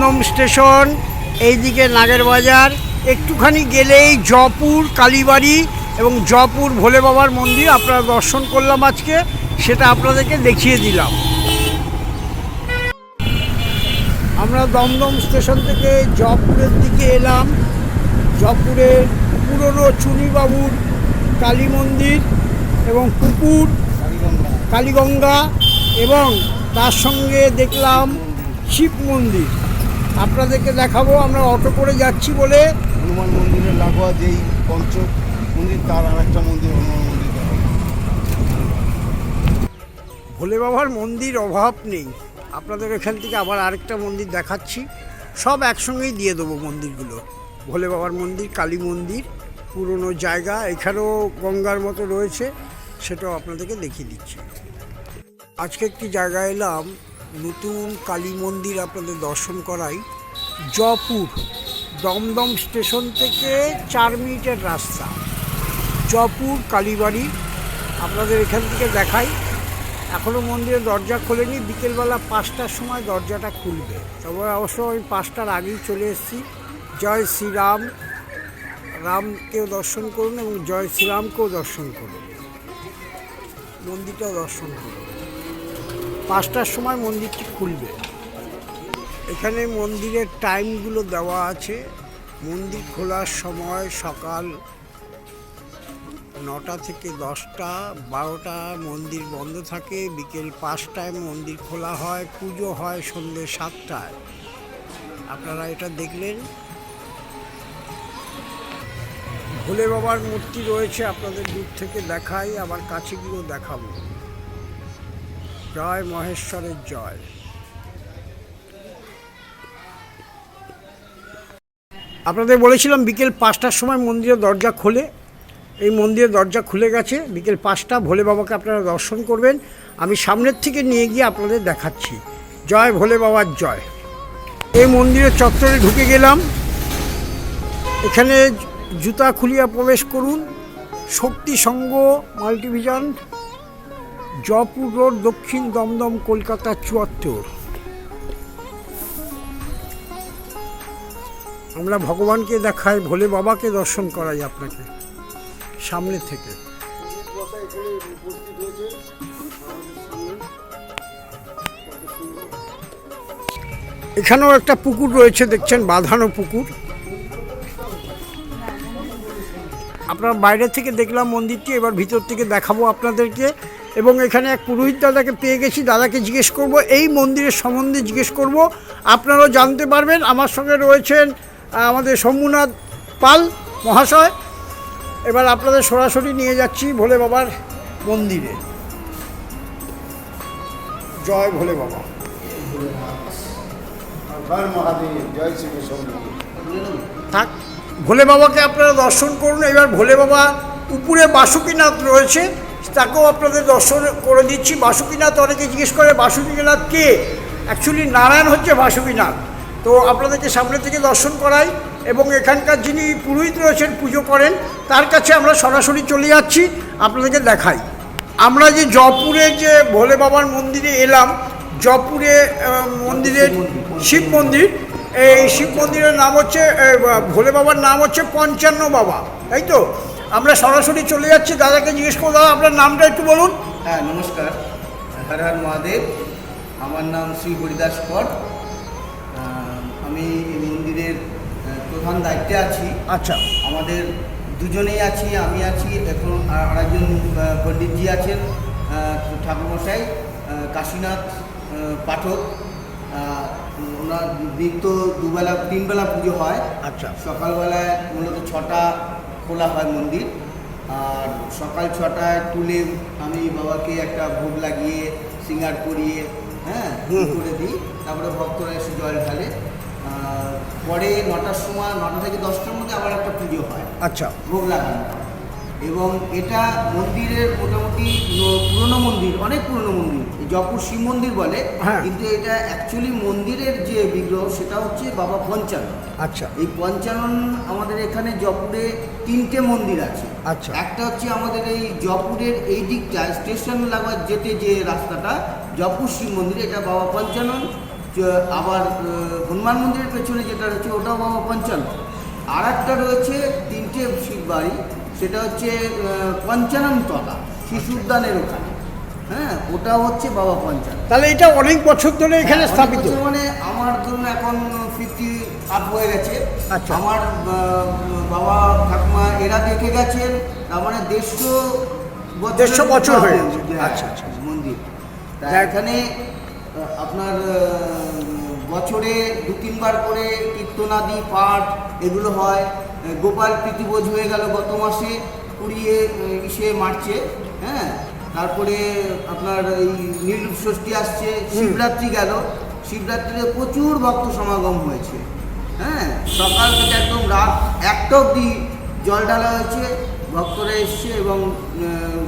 Dumdum station, এইদিকে নাগের বাজার, একটুখানি গেলেই জয়পুর কালীবাড়ি এবং জয়পুর ভোলে বাবার মন্দির আপনারা দর্শন করলাম আজকে, সেটা আপনাদেরকে দেখিয়ে দিলাম। আমরা দমদম স্টেশন থেকে জয়পুরের দিকে এলাম। জয়পুরের পুরনো চুনিবাবুর কালী মন্দির এবং পুকুর কালীগঙ্গা এবং তার সঙ্গে দেখলাম শিব মন্দির। আপনাদেরকে দেখাবো। আমরা অটো করে যাচ্ছি বলে হনুমান মন্দিরের লাগোয়া যেই পঞ্চ মন্দির, তার আর একটা মন্দির হনুমান মন্দির। ভোলে বাবার মন্দির অভাব নেই। আপনাদের এখান থেকে আবার আরেকটা মন্দির দেখাচ্ছি, সব একসঙ্গেই দিয়ে দেবো মন্দিরগুলো। ভোলে বাবার মন্দির, কালী মন্দির, পুরনো জায়গা, এখানেও গঙ্গার মতো রয়েছে, সেটাও আপনাদেরকে দেখিয়ে দিচ্ছি। আজকে একটি জায়গায় এলাম, নতুন কালী মন্দির আপনাদের দর্শন করাই। জয়পুর দমদম স্টেশন থেকে 4 মিনিটের রাস্তা, জয়পুর কালীবাড়ি। আপনাদের এখান থেকে দেখাই। এখনও মন্দিরের দরজা খোলেনি, বিকেলবেলা 5টার সময় দরজাটা খুলবে। তবে অবশ্য আমি 5টার আগেই চলে এসেছি। জয় শ্রীরাম, রামকেও দর্শন করুন এবং জয় শ্রীরামকেও দর্শন করুন, মন্দিরটাও দর্শন করুন। 5টার সময় মন্দিরটি খুলবে। এখানে মন্দিরের টাইমগুলো দেওয়া আছে। মন্দির খোলার সময় সকাল 9টা থেকে 10টা, 12টা মন্দির বন্ধ থাকে, বিকেল 5টায় মন্দির খোলা হয়, পুজো হয় সন্ধ্যে 7টায়। আপনারা এটা দেখলেন। ভোলে বাবার মূর্তি রয়েছে, আপনাদের দূর থেকে দেখাই, আবার কাছে গিয়েও দেখাবো। জয় মহেশ্বরের জয়। আপনাদের বলেছিলাম বিকেল 5টার সময় মন্দিরের দরজা খোলে। এই মন্দিরের দরজা খুলে গেছে, বিকেল 5টা। ভোলে বাবাকে আপনারা দর্শন করবেন। আমি সামনের থেকে নিয়ে গিয়ে আপনাদের দেখাচ্ছি। জয় ভোলে বাবার জয়। এই মন্দিরের চত্বরে ঢুকে গেলাম। এখানে জুতা খুলিয়া প্রবেশ করুন। শক্তি সংঘ মাল্টিভিশন, জয়পুর রোড, দক্ষিণ দমদম, কলকাতা 74। আমরা ভগবানকে দেখাই, ভোলে বাবাকে দর্শন করাই আপনাকে সামনে থেকে। এখানেও একটা পুকুর রয়েছে, দেখছেন, বাঁধানো পুকুর। আপনার বাইরে থেকে দেখলাম মন্দিরটি, এবার ভিতর থেকে দেখাবো আপনাদেরকে। এবং এখানে এক পুরোহিত দাদাকে পেয়ে গেছি, দাদাকে জিজ্ঞেস করব, এই মন্দিরের সম্বন্ধে জিজ্ঞেস করব, আপনারাও জানতে পারবেন। আমার সঙ্গে রয়েছেন আমাদের শম্ভুনাথ পাল মহাশয়। এবার আপনাদের সরাসরি নিয়ে যাচ্ছি ভোলে বাবার মন্দিরে। জয় ভোলে বাবা। জয় শ্রী থাক, ভোলে বাবাকে আপনারা দর্শন করুন। এবার ভোলে বাবা উপরে বাসুকীনাথ রয়েছে, তাকেও আপনাদের দর্শন করে দিচ্ছি। বাসুকীনাথ, অনেকে জিজ্ঞেস করে বাসুকীনাথ কে? অ্যাকচুয়ালি নারায়ণ হচ্ছে বাসুকীনাথ। তো আপনাদেরকে সামনে থেকে দর্শন করাই এবং এখানকার যিনি পুরোহিত রয়েছেন, পুজো করেন, তার কাছে আমরা সরাসরি চলে যাচ্ছি, আপনাদেরকে দেখাই। আমরা যে জয়পুরে যে ভোলে বাবার মন্দিরে এলাম, জয়পুরে মন্দিরের শিব মন্দির, এই শিব মন্দিরের নাম হচ্ছে, ভোলে বাবার নাম হচ্ছে 55 বাবা, তাই তো? আমরা সরাসরি চলে যাচ্ছি। দাদাকে জিজ্ঞেস করবো, দাদা আপনার নামটা একটু বলুন। হ্যাঁ, নমস্কার, হর হর মহাদেব। আমার নাম শ্রী হরিদাস কর। আমি এই মন্দিরের প্রধান দায়িত্বে আছি। আচ্ছা। আমাদের দুজনেই আছি, আমি আছি, এখন আরেকজন পণ্ডিতজি আছেন, ঠাকুরমশাই কাশীনাথ পাঠক। ওনার নিত্য 3 বেলা পুজো হয়। আচ্ছা। সকালবেলায় মূলত 6টা খোলা হয় মন্দির, আর সকাল 6টায় তুলে আমি বাবাকে একটা ভোগ লাগিয়ে সিঙ্গার করিয়ে করে দিই। তারপরে ভক্তরা এসে জল ঢালে। পরে 9টার সময়, 9টা থেকে 10টার মধ্যে আবার একটা পুজো হয়। আচ্ছা। ভোগ লাগানো হয়। এবং এটা মন্দিরের মোটামুটি পুরনো মন্দির, অনেক পুরনো মন্দির, জয়পুর শিব মন্দির বলে। কিন্তু এটা অ্যাকচুয়ালি মন্দিরের যে বিগ্রহ সেটা হচ্ছে বাবা পঞ্চানন। আচ্ছা। এই পঞ্চানন আমাদের এখানে জয়পুরে 3টে মন্দির আছে। আচ্ছা। একটা হচ্ছে আমাদের এই জয়পুরের এই দিকটা স্টেশন লাগোয়া যেতে যে রাস্তাটা, জয়পুর শিব মন্দির, এটা বাবা পঞ্চানন আবার হনুমান মন্দিরের পেছনে যেটা রয়েছে ওটাও বাবা পঞ্চানন। আর একটা রয়েছে 3টে শিব বাড়ি, সেটা হচ্ছে পঞ্চাননতলা শিশু উদ্যানের ওখানে, হ্যাঁ, ওটা হচ্ছে বাবা পঞ্চানন। তাহলে এটা অনেক বছর ধরে এখানে অনেক স্থাপিত। বছর মানে আমার জন্য এখন 50 আপ হয়ে গেছে। আচ্ছা। আমার বাবা ঠাকুমা এরা দেখে গেছেন, তার মানে 150 বছর হয়ে গেছে। হ্যাঁ, আচ্ছা, আচ্ছা। মন্দির। তা যাক। এখানে আপনার বছরে 2-3 বার করে কীর্তনাদি পাঠ এগুলো হয়। গোপাল প্রীতিভোজ হয়ে গেল গত মাসে 20 মার্চে, হ্যাঁ। তারপরে আপনার এই নীল ষষ্ঠী আসছে, শিবরাত্রি গেল, শিবরাত্রিতে প্রচুর ভক্ত সমাগম হয়েছে, হ্যাঁ। সকাল থেকে একদম রাত 1টা অবধি জল ঢালা হয়েছে, ভক্তরা এসছে এবং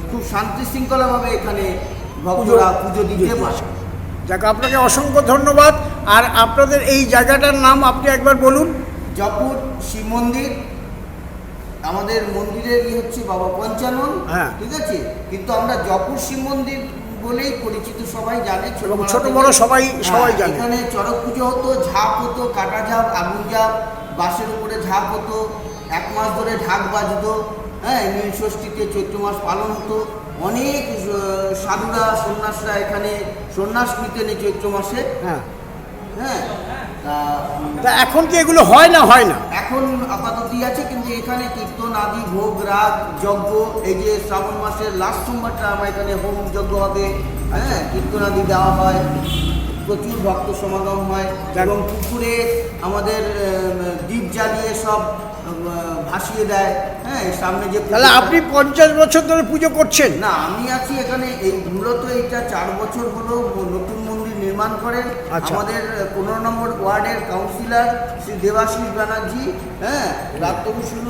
খুব শান্তি শৃঙ্খলাভাবে এখানে ভক্তরা পুজো দিতে পারে। যাক, আপনাকে অসংখ্য ধন্যবাদ। আর আপনাদের এই জায়গাটার নাম আপনি একবার বলুন। জয়পুর শিব মন্দির, আমাদের মন্দিরের হচ্ছে বাবা পঞ্চানন, হ্যাঁ। ঠিক আছে, কিন্তু আমরা জয়পুর শিব মন্দির বলেই পরিচিত, সবাই জানে, এবং ছোটবেলা ছোট থেকে। বড় সবাই হ্যাঁ, জানে। এখানে চড়ক পুজো হতো, ঝাঁপ হতো, কাটা ঝাঁপ, আগুন ঝাঁপ, বাঁশের উপরে ঝাঁপ হতো, 1 মাস ধরে ঢাক বাজতো, হ্যাঁ। নীল ষষ্ঠীতে চৈত্র মাস পালন হতো, অনেক সাধুরা সন্ন্যাসরা এখানে সন্ন্যাস নিতেন এই চৈত্র মাসে, হ্যাঁ, হ্যাঁ। তা এখন কি এগুলো হয় না হয় না? এখন আপাততই আছে, কিন্তু এখানে কীর্তন আদি ভোগ রাগ যজ্ঞ, এই যে শ্রাবণ মাসের লাস্ট সোমবারটা আমার এখানে হোম যজ্ঞ হবে, হ্যাঁ, কীর্তন আদি দেওয়া হয়, প্রচুর ভক্ত সমাগম হয় এবং পুকুরে আমাদের দ্বীপ জ্বালিয়ে সব ভাসিয়ে দেয়, হ্যাঁ। সামনে যে তাহলে আপনি 50 বছর ধরে পুজো করছেন? না, আমি আছি এখানে এই মূলত এইটা 4 বছর হলো নতুন মন্দির নির্মাণ করেন আচ্ছা। আমাদের 15 নম্বর ওয়ার্ডের কাউন্সিলর শ্রী দেবাশিস ব্যানার্জি, হ্যাঁ, রাত্রভূষণ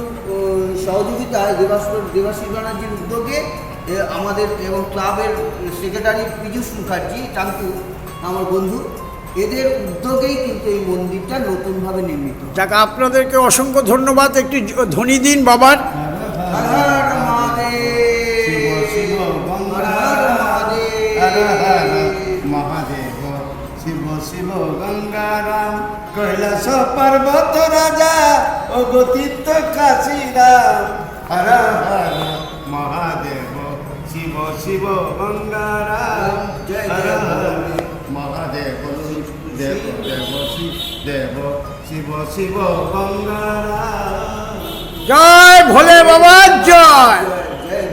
সহযোগিতায় দেবাশিস ব্যানার্জির উদ্যোগে আমাদের এবং ক্লাবের সেক্রেটারি পীযূষ মুখার্জি টাঙ্কু আমার বন্ধু, এদের উদ্যোগেই কিন্তু এই মন্দিরটা নতুনভাবে নির্মিত। যাক, আপনাদেরকে অসংখ্য ধন্যবাদ। একটি ধ্বনি দিন বাবার। হর হর মহাদেব, শিব শিব হর হর মহাদেব, হর হর মহাদেব, শিব শিব গঙ্গারাম, কৈলাস পর্বত রাজা ও গতীর্থ কাশীরাম, হর হর মহাদেব, শিব শিব গঙ্গারাম, জয় হর জয় হর ভোলে। মহাদেব, দেব দেব শিব দেব, শিব শিব গঙ্গারাম। জয় ভোলে বাবার জয়,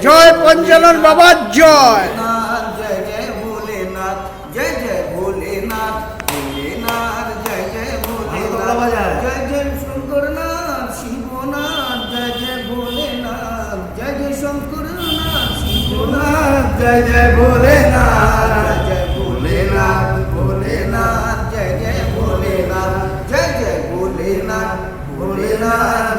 জয় পঞ্চানন বাবার জয়। ভোলেনাথ, জয় জয় ভোলেনাথ, জয় জয় ভোলেনাথ, ভোলেনাথ, জয় জয় ভোলেনাথ, জয় জয় শঙ্করনাথ, শিবনাথ, জয় জয় ভোলেনাথ, জয় জয় শঙ্করনাথ, শিবনাথ, জয় জয় ভোলেনাথ, জয় জয় ভোলেনাথ, ভোলেনাথ, জয় জয় ভোলেনাথ, জয় জয় ভোলেনাথ, ভোলেনাথ,